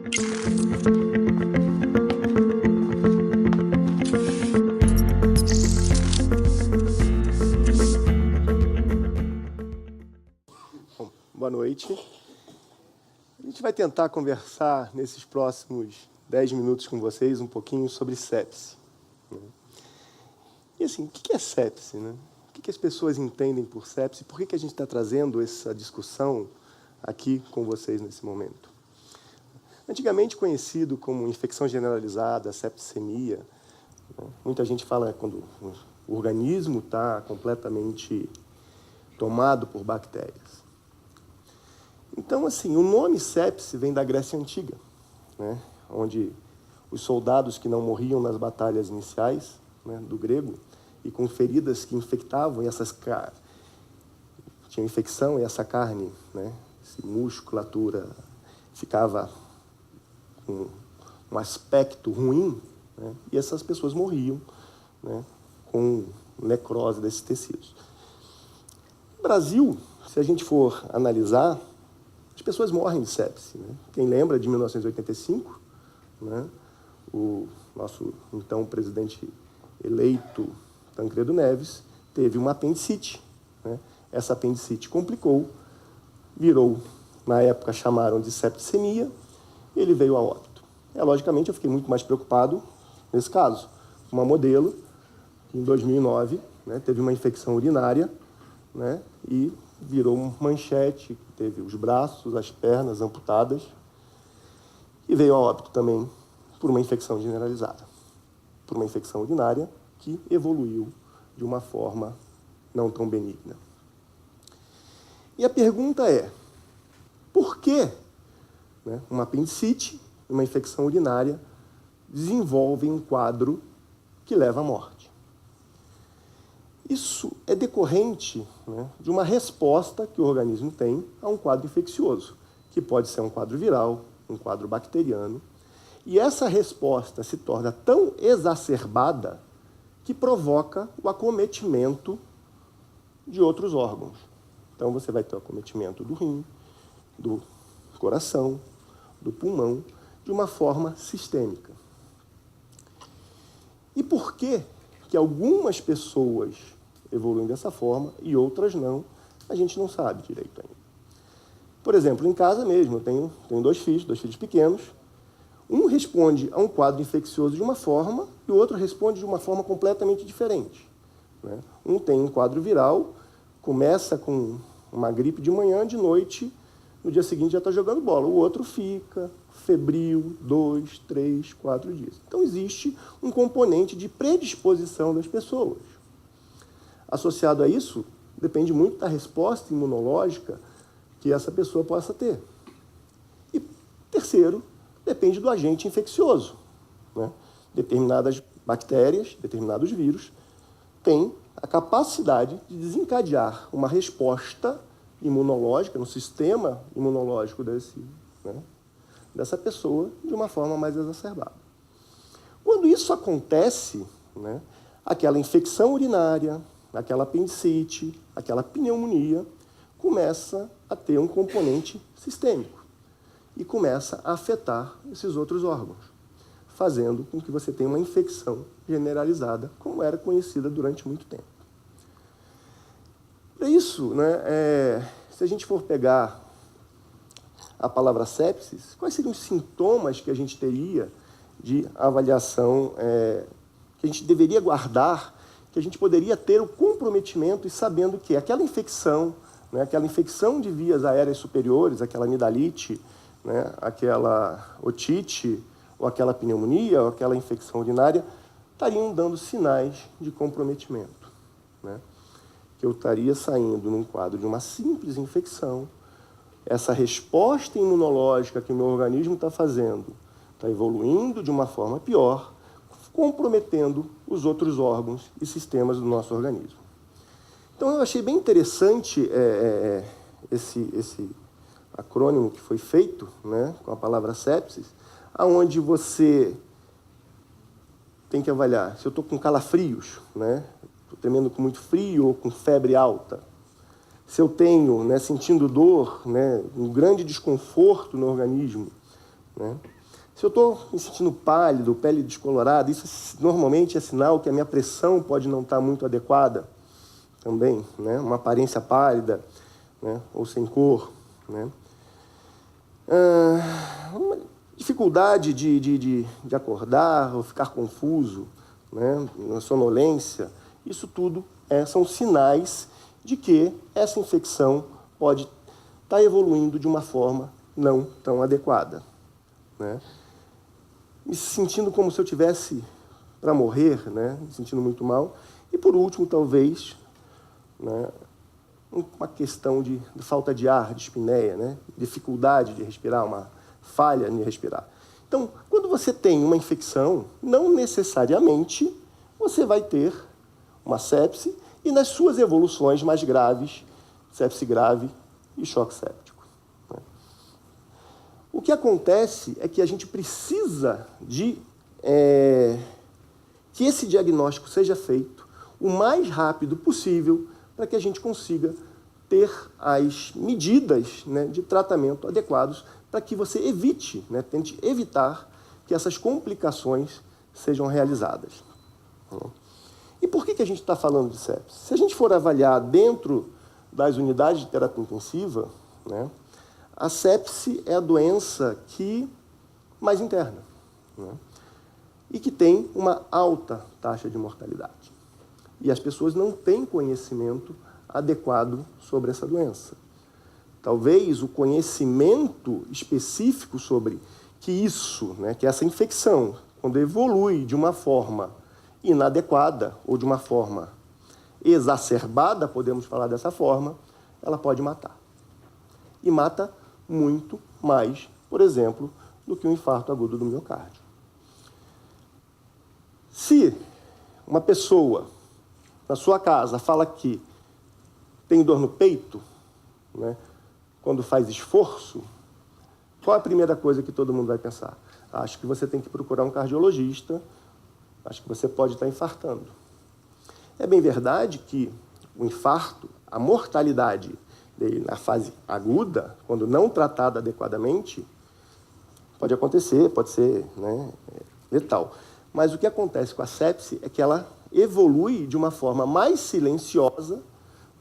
Boa noite. A gente vai tentar conversar nesses próximos 10 minutos com vocês um pouquinho sobre sepse. E assim, o que é sepse, né? O que as pessoas entendem por sepse? Por que a gente está trazendo essa discussão aqui com vocês nesse momento? Antigamente conhecido como infecção generalizada, septicemia, né? Muita gente fala quando o organismo está completamente tomado por bactérias. Então, assim, o nome sepse vem da Grécia Antiga, né? Onde os soldados que não morriam nas batalhas iniciais, né, do grego, e com feridas que infectavam, e tinha infecção e essa carne, né, essa musculatura ficava com um aspecto ruim, né, e essas pessoas morriam, né, com necrose desses tecidos. No Brasil, se a gente for analisar, as pessoas morrem de sepse, né? Quem lembra de 1985, né? O nosso, então, presidente eleito, Tancredo Neves, teve uma apendicite, né? Essa apendicite complicou, virou, na época chamaram de septicemia, e ele veio a óbito. Logicamente, eu fiquei muito mais preocupado nesse caso. Uma modelo, que em 2009, né, teve uma infecção urinária, né, e virou manchete, teve os braços, as pernas amputadas e veio a óbito também por uma infecção generalizada, por uma infecção urinária que evoluiu de uma forma não tão benigna. E a pergunta é, por que, né, uma apendicite, uma infecção urinária, desenvolvem um quadro que leva à morte? Isso é decorrente, né, de uma resposta que o organismo tem a um quadro infeccioso, que pode ser um quadro viral, um quadro bacteriano, e essa resposta se torna tão exacerbada que provoca o acometimento de outros órgãos. Então, você vai ter o acometimento do rim, do coração, do pulmão, de uma forma sistêmica. E por que algumas pessoas evoluem dessa forma e outras não, a gente não sabe direito ainda. Por exemplo, em casa mesmo, eu tenho dois filhos pequenos. Um responde a um quadro infeccioso de uma forma e o outro responde de uma forma completamente diferente, né? Um tem um quadro viral, começa com uma gripe de manhã, de noite, no dia seguinte já está jogando bola. O outro fica febril 2, 3, 4 dias. Então, existe um componente de predisposição das pessoas. Associado a isso, depende muito da resposta imunológica que essa pessoa possa ter. E, terceiro, depende do agente infeccioso, né? Determinadas bactérias, determinados vírus, têm a capacidade de desencadear uma resposta imunológica, no sistema imunológico dessa pessoa, de uma forma mais exacerbada. Quando isso acontece, né, aquela infecção urinária, aquela apendicite, aquela pneumonia, começa a ter um componente sistêmico e começa a afetar esses outros órgãos, fazendo com que você tenha uma infecção generalizada, como era conhecida durante muito tempo. Para isso, né, se a gente for pegar a palavra sepsis, quais seriam os sintomas que a gente teria de avaliação, que a gente deveria guardar, que a gente poderia ter o comprometimento e sabendo que aquela infecção, né, aquela infecção de vias aéreas superiores, aquela amidalite, né, aquela otite, ou aquela pneumonia, ou aquela infecção urinária, estariam dando sinais de comprometimento, né? Que eu estaria saindo num quadro de uma simples infecção, essa resposta imunológica que o meu organismo está fazendo está evoluindo de uma forma pior, comprometendo os outros órgãos e sistemas do nosso organismo. Então, eu achei bem interessante esse acrônimo que foi feito, né, com a palavra sepsis, onde você tem que avaliar se eu estou com calafrios, né, estou tremendo com muito frio ou com febre alta, se eu tenho, né, sentindo dor, né, um grande desconforto no organismo, né? Se eu estou me sentindo pálido, pele descolorada, isso normalmente é sinal que a minha pressão pode não estar muito adequada também, né? Uma aparência pálida, né? Ou sem cor, né? Uma dificuldade de acordar ou ficar confuso, né? Uma sonolência, isso tudo são sinais de que essa infecção pode estar evoluindo de uma forma não tão adequada, né? Me sentindo como se eu tivesse para morrer, né? Me sentindo muito mal. E, por último, talvez, né, uma questão de falta de ar, de espinéia, né? Dificuldade de respirar, uma falha em respirar. Então, quando você tem uma infecção, não necessariamente você vai ter uma sepse e nas suas evoluções mais graves, sepse grave e choque séptico, né? O que acontece é que a gente precisa de que esse diagnóstico seja feito o mais rápido possível para que a gente consiga ter as medidas, né, de tratamento adequados para que você evite, né, tente evitar que essas complicações sejam realizadas. E por que a gente está falando de sepse? Se a gente for avaliar dentro das unidades de terapia intensiva, né, a sepse é a doença mais interna, né, e que tem uma alta taxa de mortalidade. E as pessoas não têm conhecimento adequado sobre essa doença. Talvez o conhecimento específico sobre que isso, né, que essa infecção, quando evolui de uma forma inadequada ou de uma forma exacerbada, podemos falar dessa forma, ela pode matar. E mata muito mais, por exemplo, do que um infarto agudo do miocárdio. Se uma pessoa na sua casa fala que tem dor no peito, né, quando faz esforço, qual é a primeira coisa que todo mundo vai pensar? Acho que você tem que procurar um cardiologista, acho que você pode estar infartando. É bem verdade que o infarto, a mortalidade dele na fase aguda, quando não tratada adequadamente, pode acontecer, pode ser, né, letal. Mas o que acontece com a sepse é que ela evolui de uma forma mais silenciosa,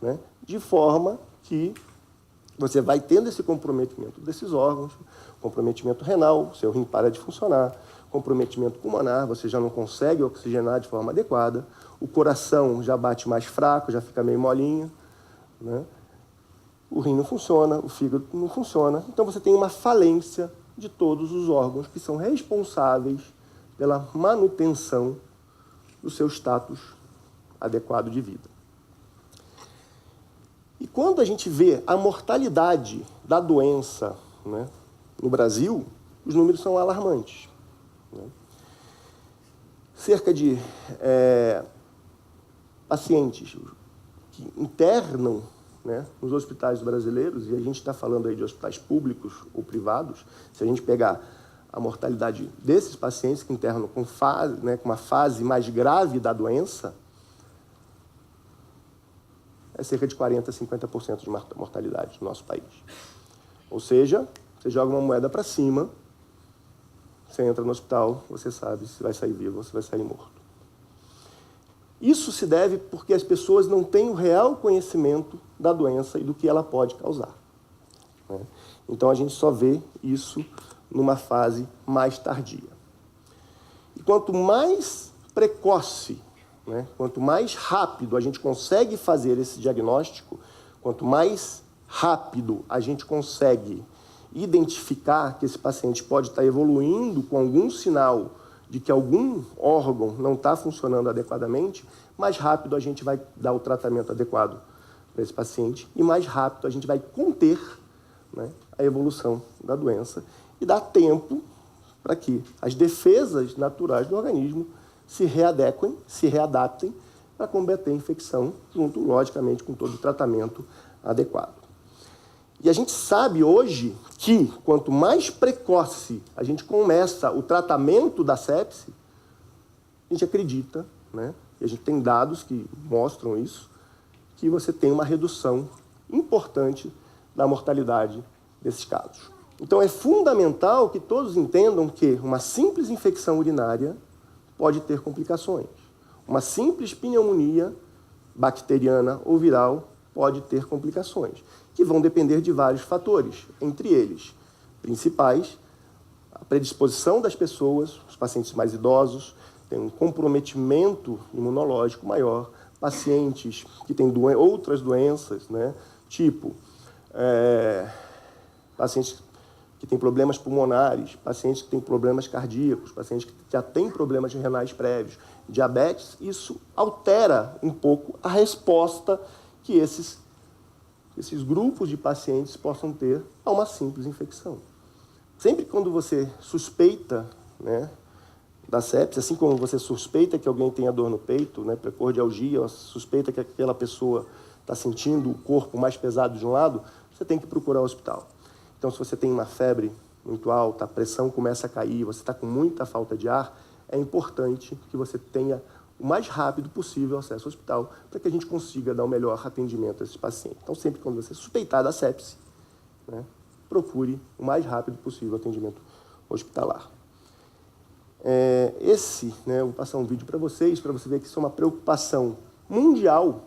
né, de forma que você vai tendo esse comprometimento desses órgãos, comprometimento renal, seu rim para de funcionar, comprometimento pulmonar, você já não consegue oxigenar de forma adequada, o coração já bate mais fraco, já fica meio molinho, né? O rim não funciona, o fígado não funciona, então você tem uma falência de todos os órgãos que são responsáveis pela manutenção do seu status adequado de vida. E quando a gente vê a mortalidade da doença, né, no Brasil, os números são alarmantes, né? Cerca de pacientes que internam, né, nos hospitais brasileiros, e a gente está falando aí de hospitais públicos ou privados, se a gente pegar a mortalidade desses pacientes que internam com uma fase mais grave da doença, é cerca de 40% a 50% de mortalidade no nosso país. Ou seja, você joga uma moeda para cima, você entra no hospital, você sabe se vai sair vivo ou se vai sair morto. Isso se deve porque as pessoas não têm o real conhecimento da doença e do que ela pode causar, né? Então, a gente só vê isso numa fase mais tardia. E quanto mais precoce, né, quanto mais rápido a gente consegue fazer esse diagnóstico, quanto mais rápido a gente consegue identificar que esse paciente pode estar evoluindo com algum sinal de que algum órgão não está funcionando adequadamente, mais rápido a gente vai dar o tratamento adequado para esse paciente e mais rápido a gente vai conter, né, a evolução da doença e dar tempo para que as defesas naturais do organismo se readequem, se readaptem para combater a infecção, junto, logicamente, com todo o tratamento adequado. E a gente sabe hoje que, quanto mais precoce a gente começa o tratamento da sepse, a gente acredita, né, e a gente tem dados que mostram isso, que você tem uma redução importante da mortalidade desses casos. Então, é fundamental que todos entendam que uma simples infecção urinária pode ter complicações. Uma simples pneumonia bacteriana ou viral pode ter complicações, que vão depender de vários fatores, entre eles, principais, a predisposição das pessoas, os pacientes mais idosos, têm um comprometimento imunológico maior, pacientes que têm outras doenças, né, tipo pacientes que têm problemas pulmonares, pacientes que têm problemas cardíacos, pacientes que já têm problemas renais prévios, diabetes, isso altera um pouco a resposta que esses grupos de pacientes possam ter a uma simples infecção. Sempre quando você suspeita, né, da sepse, assim como você suspeita que alguém tenha dor no peito, né, precordialgia, ou suspeita que aquela pessoa está sentindo o corpo mais pesado de um lado, você tem que procurar o hospital. Então, se você tem uma febre muito alta, a pressão começa a cair, você está com muita falta de ar, é importante que você tenha o mais rápido possível acesso ao hospital para que a gente consiga dar o melhor atendimento a esses pacientes. Então, sempre quando você suspeitar da sepse, né, procure o mais rápido possível o atendimento hospitalar. Eu vou passar um vídeo para você ver que isso é uma preocupação mundial,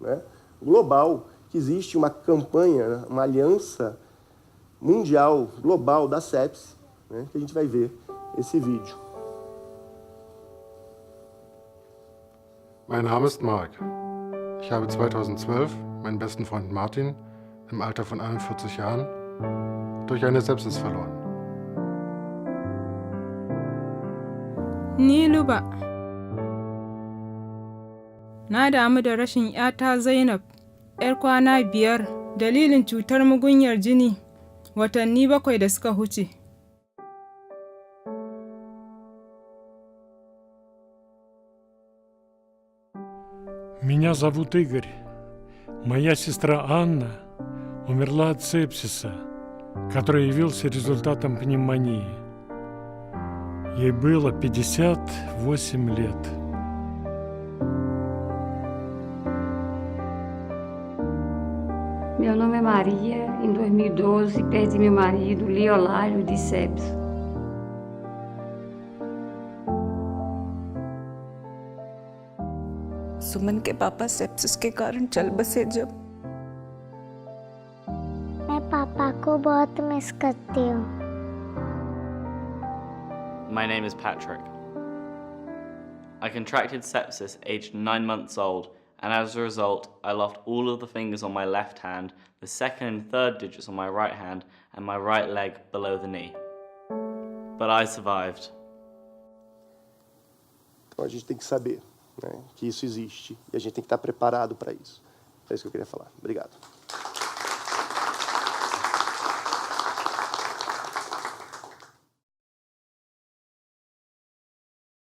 né, global, que existe uma campanha, uma aliança mundial, global da sepse, né, que a gente vai ver esse vídeo. Mein Name ist Mark. Ich habe 2012 meinen besten Freund Martin im Alter von 41 Jahren durch eine Sepsis verloren. Ni Luba. Na damu da rashin 'yata Zainab, 'yar kwana 5, dalilin cutar mugunyar jini watanni 7 da suka huce. Меня зовут Игорь. Моя сестра Анна умерла от сепсиса, который явился результатом пневмонии. Ей было 58 lет. Meu nome é Maria. Em 2012, perdi meu marido, Leolário, de sepsis. सुमन के पापा सेप्सिस के कारण चल बसे जब मैं पापा को बहुत मिस करती हूँ। My name is Patrick. I contracted sepsis aged 9 months old, and as a result, I lost all of the fingers on my left hand, the second and third digits on my right hand, and my right leg below the knee. But I survived. Então a gente tem que saber, né, que isso existe e a gente tem que estar preparado para isso. É isso que eu queria falar. Obrigado.